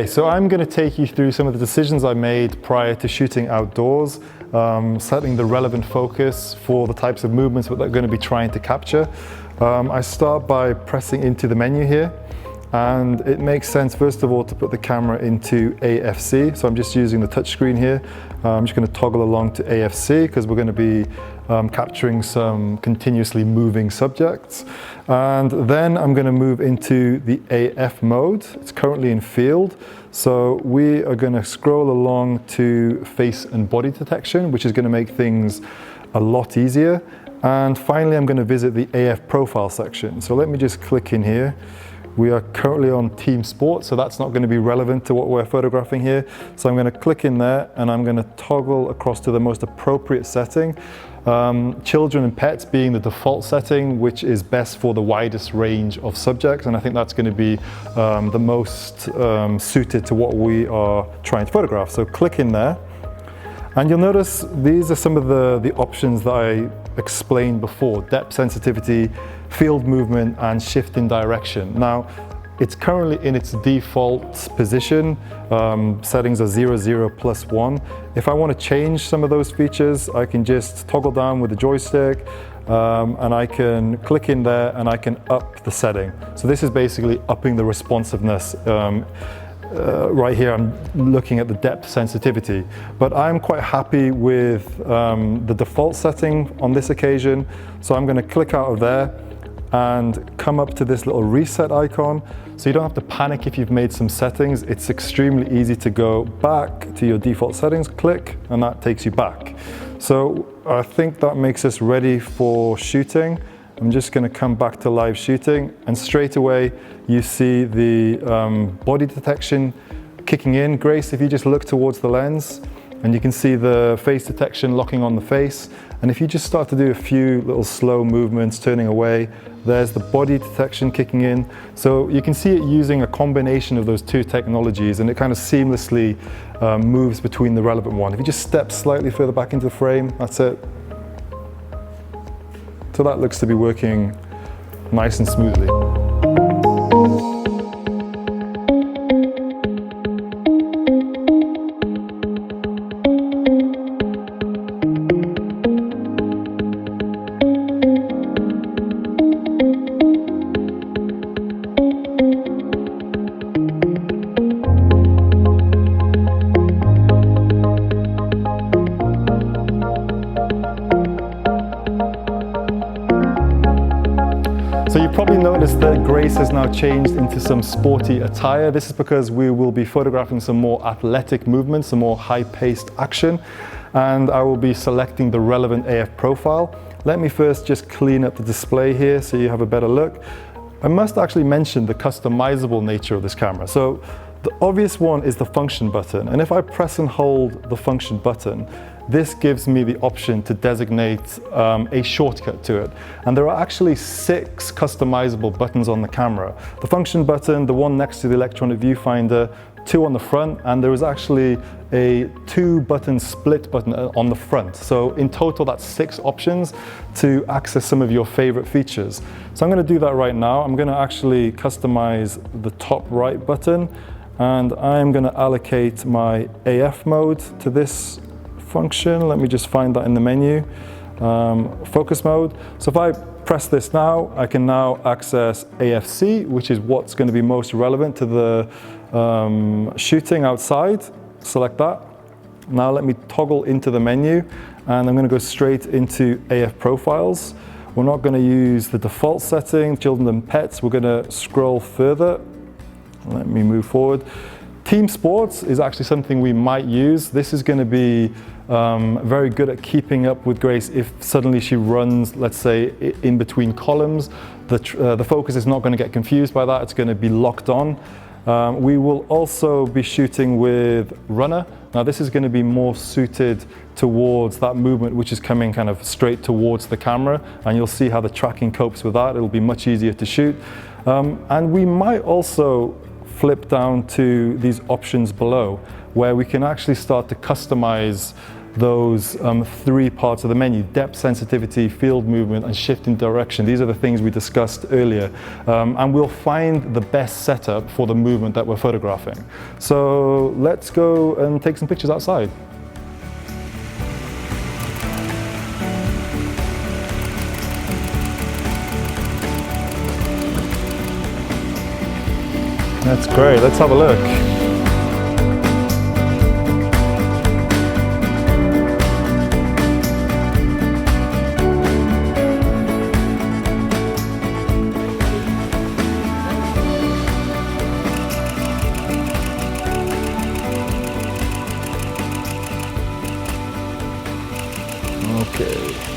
Okay, so I'm going to take you through some of the decisions I made prior to shooting outdoors, setting the relevant focus for the types of movements that they're going to be trying to capture. I start by pressing into the menu here, and it makes sense first of all to put the camera into AFC. So I'm just using the touchscreen here. I'm just going to toggle along to AFC because we're going to be capturing some continuously moving subjects. And then I'm going to move into the AF mode. It's currently in field. So we are going to scroll along to face and body detection, which is going to make things a lot easier. And finally, I'm going to visit the AF profile section. So let me just click in here. We are currently on team sport, so that's not going to be relevant to what we're photographing here. So I'm going to click in there and I'm going to toggle across to the most appropriate setting. Children and pets being the default setting, which is best for the widest range of subjects. And I think that's going to be the most suited to what we are trying to photograph. So click in there. And you'll notice these are some of the options that I explained before: depth sensitivity, field movement, and shift in direction. Now, it's currently in its default position. Settings are 0, 0, plus 1. If I want to change some of those features, I can just toggle down with the joystick, and I can click in there and I can up the setting. So this is basically upping the responsiveness. Right here I'm looking at the depth sensitivity, but I'm quite happy with the default setting on this occasion. So I'm going to click out of there and come up to this little reset icon. So you don't have to panic if you've made some settings. It's extremely easy to go back to your default settings, click, and that takes you back. So I think that makes us ready for shooting. I'm just going to come back to live shooting, and straight away you see the body detection kicking in. Grace, if you just look towards the lens, and you can see the face detection locking on the face. And if you just start to do a few little slow movements, turning away, there's the body detection kicking in. So you can see it using a combination of those two technologies, and it kind of seamlessly moves between the relevant one. If you just step slightly further back into the frame, that's it. So that looks to be working nice and smoothly. So you probably noticed that Grace has now changed into some sporty attire. This is because we will be photographing some more athletic movements, some more high-paced action, and I will be selecting the relevant AF profile. Let me first just clean up the display here so you have a better look. I must actually mention the customizable nature of this camera. So the obvious one is the function button, and if I press and hold the function button, this gives me the option to designate a shortcut to it. And there are actually 6 customizable buttons on the camera. The function button, the one next to the electronic viewfinder, 2 on the front, and there is actually a 2-button split button on the front. So in total, that's 6 options to access some of your favorite features. So I'm going to do that right now. I'm going to actually customize the top right button, and I'm going to allocate my AF mode to this function. Let me just find that in the menu. Focus mode. So if I press this now, I can now access AFC, which is what's going to be most relevant to the shooting outside. Select that. Now let me toggle into the menu, and I'm going to go straight into AF profiles. We're not going to use the default setting, children and pets. We're going to scroll further. Let me move forward. Team sports is actually something we might use. This is going to be very good at keeping up with Grace if suddenly she runs, let's say, in between columns. The focus is not going to get confused by that. It's going to be locked on. We will also be shooting with runner. Now this is going to be more suited towards that movement which is coming kind of straight towards the camera, and you'll see how the tracking copes with that. It'll be much easier to shoot. And we might also flip down to these options below, where we can actually start to customize those three parts of the menu: depth, sensitivity, field movement, and shift in direction. These are the things we discussed earlier. And we'll find the best setup for the movement that we're photographing. So let's go and take some pictures outside. That's great, let's have a look. Okay.